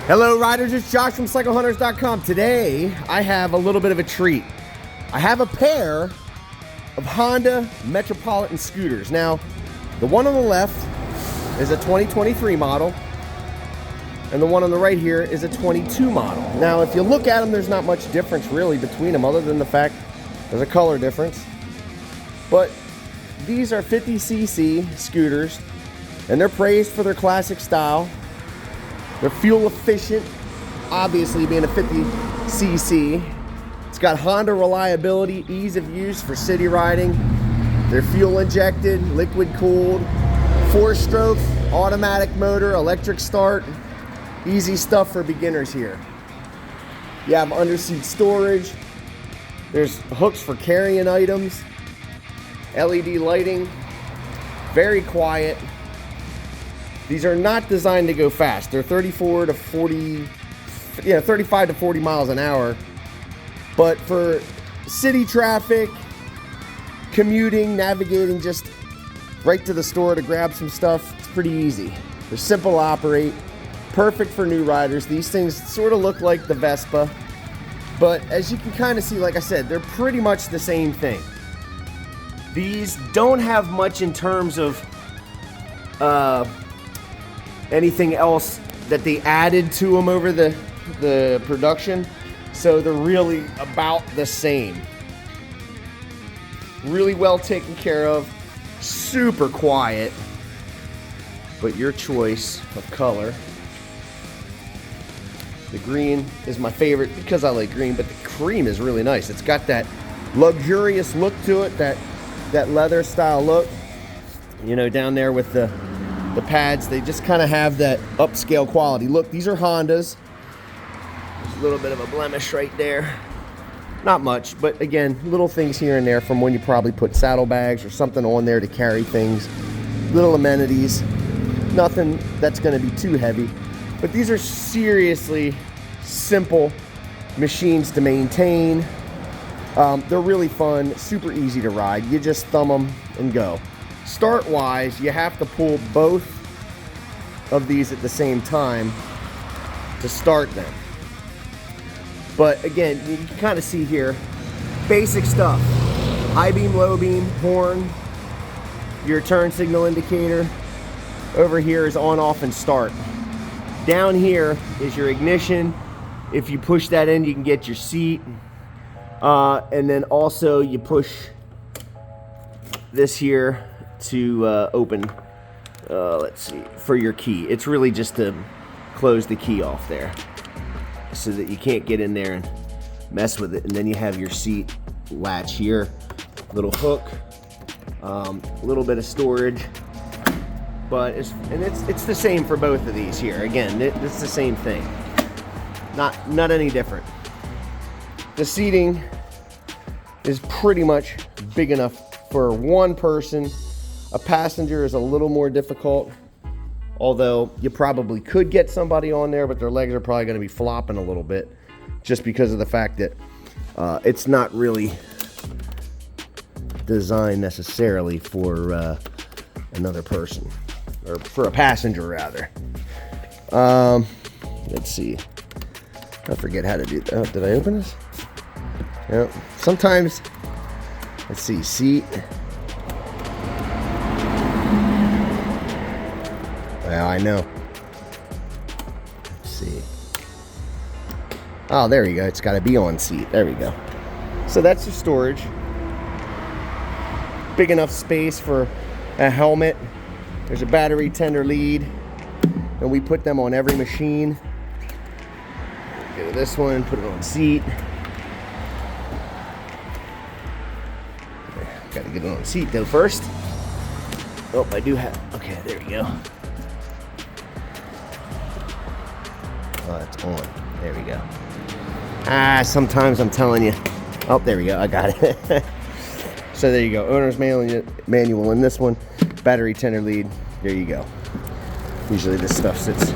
Hello riders, it's Josh from CycleHunters.com. Today, I have a little bit of a treat. I have a pair of Honda Metropolitan scooters. Now, the one on the left is a 2023 model, and the one on the right here is a 22 model. Now, if you look at them, there's not much difference really between them other than the fact there's a color difference. But these are 50cc scooters, and they're praised for their classic style. They're fuel efficient, obviously being a 50cc. It's got Honda reliability, ease of use for city riding. They're fuel injected, liquid cooled, 4-stroke, automatic motor, electric start. Easy stuff for beginners here. You have under-seat storage. There's hooks for carrying items. LED lighting. Very quiet. These are not designed to go fast. They're 35 to 40 miles an hour. But for city traffic, commuting, navigating just right to the store to grab some stuff, it's pretty easy. They're simple to operate, perfect for new riders. These things sort of look like the Vespa, but as you can kind of see, like I said, they're pretty much the same thing. These don't have much in terms of anything else that they added to them over the production, so they're really about the same. Really well taken care of, super quiet, but your choice of color. The green is my favorite because I like green, but the cream is really nice. It's got that luxurious look to it, that leather style look. You know, down there with the pads, they just kind of have that upscale quality. Look, these are Hondas. There's a little bit of a blemish right there. Not much, but again, little things here and there from when you probably put saddlebags or something on there to carry things. Little amenities. Nothing that's going to be too heavy. But these are seriously simple machines to maintain. They're really fun, super easy to ride. You just thumb them and go. Start-wise, you have to pull both of these at the same time to start them. But again, you can kind of see here, basic stuff. High beam, low beam, horn, your turn signal indicator. Over here is on, off, and start. Down here is your ignition. If you push that in, you can get your seat. And then also you push this here to open, let's see, for your key. It's really just to close the key off there so that you can't get in there and mess with it. And then you have your seat latch here, little hook, a little bit of storage. But it's the same for both of these here. Again, it's the same thing. Not any different. The seating is pretty much big enough for one person. A passenger is a little more difficult, although you probably could get somebody on there, but their legs are probably going to be flopping a little bit just because of the fact that it's not really designed necessarily for another person, or for a passenger rather. Let's see. I forget how to do that. Oh, did I open this? Yep. Sometimes, let's see, seat. Well, I know. Let's see. Oh, there you go. It's got to be on seat. There we go. So that's your storage. Big enough space for a helmet. There's a battery tender lead. And we put them on every machine. Go to this one, put it on seat. Got to get it on seat though first. Oh, I do have. Okay, there we go. Oh, it's on. There we go. Sometimes I'm telling you. Oh, there we go. I got it. So there you go. Owner's manual in this one. Battery tender lead. There you go. Usually this stuff sits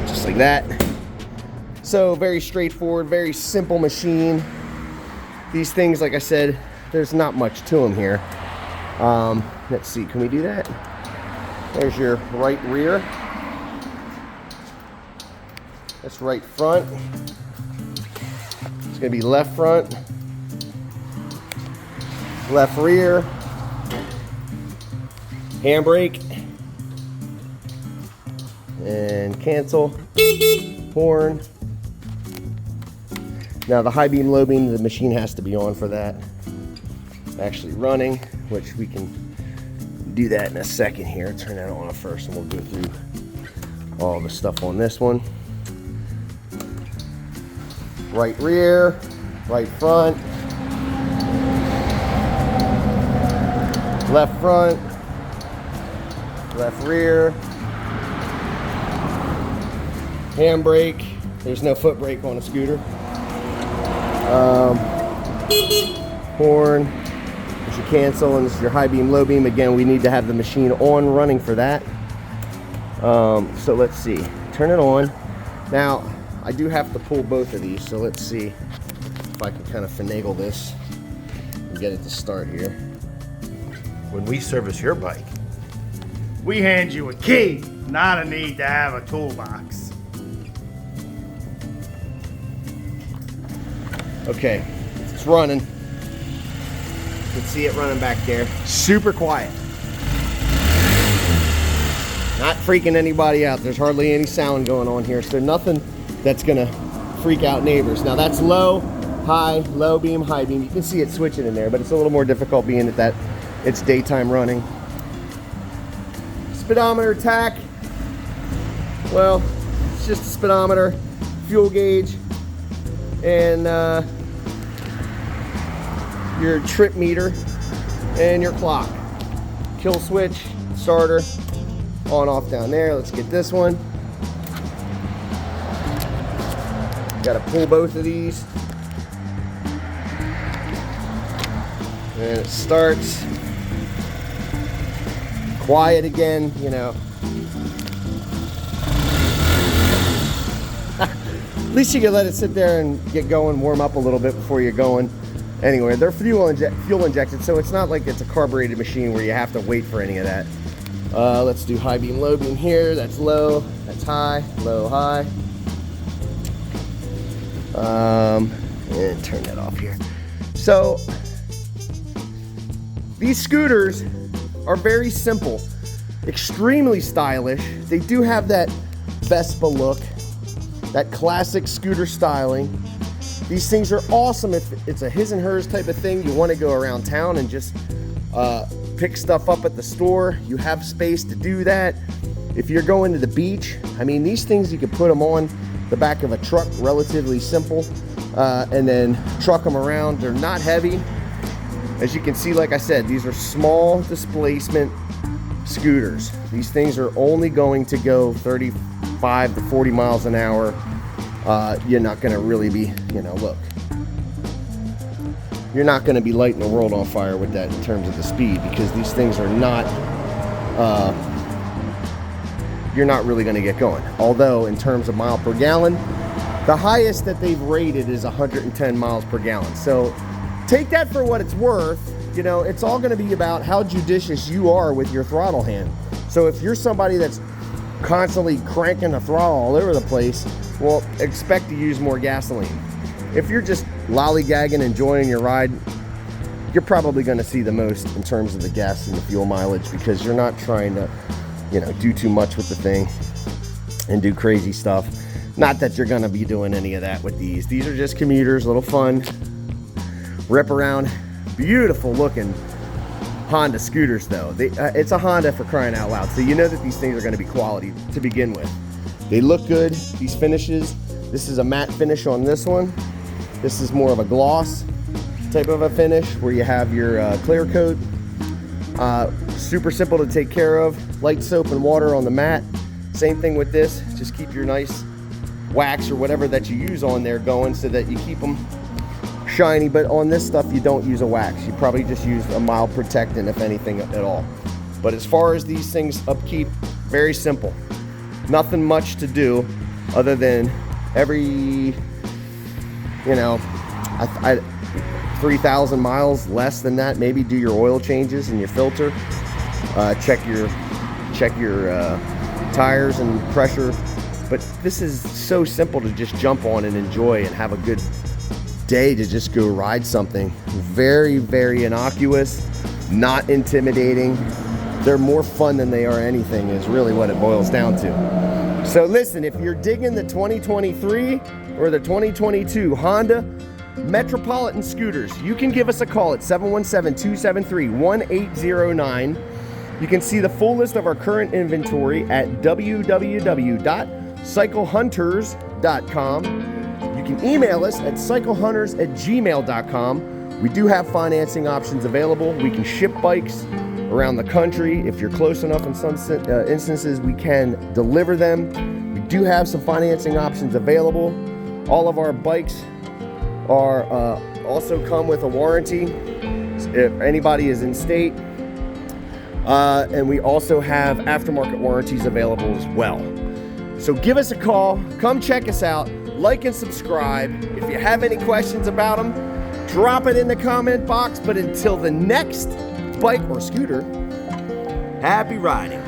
just like that. So very straightforward, very simple machine. These things, like I said, there's not much to them here. Let's see, can we do that? There's your right rear. That's right front. It's gonna be left front, left rear, handbrake, and cancel, horn. Now the high beam, low beam, the machine has to be on for that. Actually running, which we can do that in a second here. Turn that on first and we'll go through all the stuff on this one. Right rear, right front, left front, left rear, handbrake. There's no foot brake on a scooter. Horn. There's your cancel, and this is your high beam, low beam. Again, we need to have the machine on running for that. So let's see. Turn it on. Now, I do have to pull both of these, so let's see if I can kind of finagle this and get it to start here. When we service your bike, we hand you a key, not a need to have a toolbox. Okay, it's running. You can see it running back there. Super quiet. Not freaking anybody out. There's hardly any sound going on here, so nothing that's gonna freak out neighbors. Now that's low, high, low beam, high beam. You can see it switching in there, but it's a little more difficult being that it's daytime running. Speedometer tach. Well, it's just a speedometer, fuel gauge, and your trip meter and your clock. Kill switch, starter, on off down there. Let's get this one. Got to pull both of these. And it starts. Quiet again, you know. At least you can let it sit there and get going, warm up a little bit before you're going. Anyway, they're fuel injected, so it's not like it's a carbureted machine where you have to wait for any of that. Let's do high beam, low beam here. That's low, that's high, low, high. And turn that off here. So, these scooters are very simple, extremely stylish. They do have that Vespa look, that classic scooter styling. These things are awesome if it's a his and hers type of thing. You want to go around town and just pick stuff up at the store. You have space to do that. If you're going to the beach, I mean, these things, you can put them on the back of a truck, relatively simple, and then truck them around. They're not heavy. As you can see, like I said, these are small displacement scooters. These things are only going to go 35 to 40 miles an hour. You're not going to really be, you know, look. You're not going to be lighting the world on fire with that in terms of the speed, because these things are not, you're not really going to get going. Although, in terms of mile per gallon, the highest that they've rated is 110 miles per gallon. So, take that for what it's worth. You know, it's all going to be about how judicious you are with your throttle hand. So if you're somebody that's constantly cranking the throttle all over the place, well, expect to use more gasoline. If you're just lollygagging, enjoying your ride, you're probably going to see the most in terms of the gas and the fuel mileage, because you're not trying to, you know, do too much with the thing and do crazy stuff. Not that you're going to be doing any of that with these. These are just commuters, a little fun. Rip around. Beautiful looking Honda scooters though. It's a Honda, for crying out loud. So you know that these things are going to be quality to begin with. They look good. These finishes. This is a matte finish on this one. This is more of a gloss type of a finish where you have your clear coat. Super simple to take care of. Light soap and water on the mat. Same thing with this. Just keep your nice wax or whatever that you use on there going so that you keep them shiny. But on this stuff, you don't use a wax. You probably just use a mild protectant, if anything at all. But as far as these things upkeep, very simple. Nothing much to do other than every, you know, 3,000 miles, less than that, maybe do your oil changes and your filter. Check your tires and pressure But this is so simple to just jump on and enjoy and have a good day to just go ride something. Very, very innocuous, not intimidating. They're more fun than they are anything is really what it boils down to. So listen, if you're digging the 2023 or the 2022 Honda Metropolitan scooters, you can give us a call at 717-273-1809. You can see the full list of our current inventory at www.cyclehunters.com. You can email us at cyclehunters@gmail.com. We do have financing options available. We can ship bikes around the country. If you're close enough, in some instances, we can deliver them. We do have some financing options available. All of our bikes are also come with a warranty if anybody is in state. And we also have aftermarket warranties available as well. So give us a call, come check us out, like and subscribe. If you have any questions about them, drop it in the comment box. But until the next bike or scooter, happy riding.